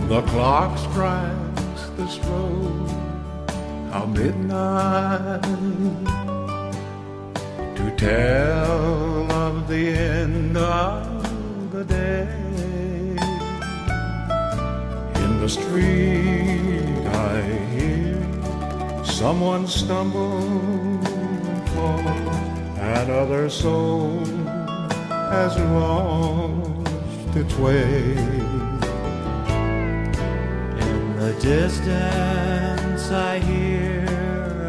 The clock strikes the stroke of midnight to tell of the end of the day. In the street I hear someone stumble and fall, another soul has lost its way. In the distance I hear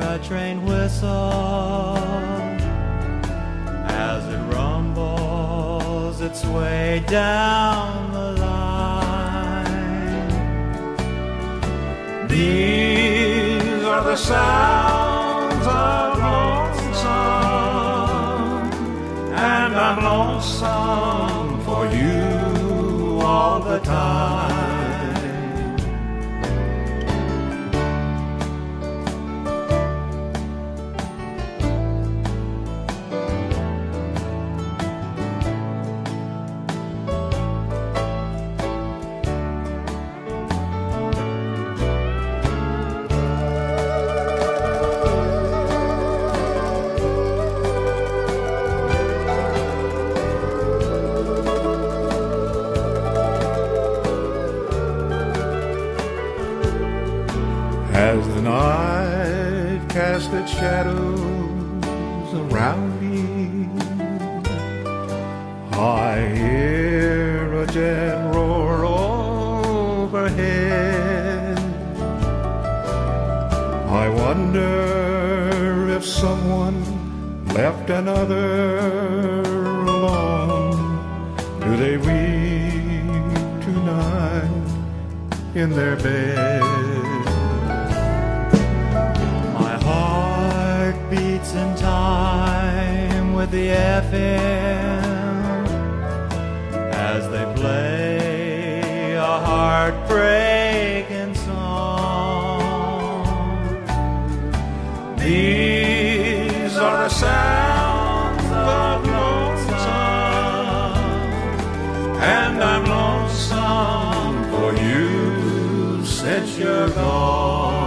a train whistle as it rumbles its way down the line. These are the sounds of lonesome, and I'm lonesome for you all the time. As the night cast its shadows around me, I hear a jet roar overhead. I wonder if someone left another alone. Do they weep tonight in their bed? Beats in time with the FM as they play a heartbreaking song. These are the sounds of lonesome, and I'm lonesome for you since you're gone.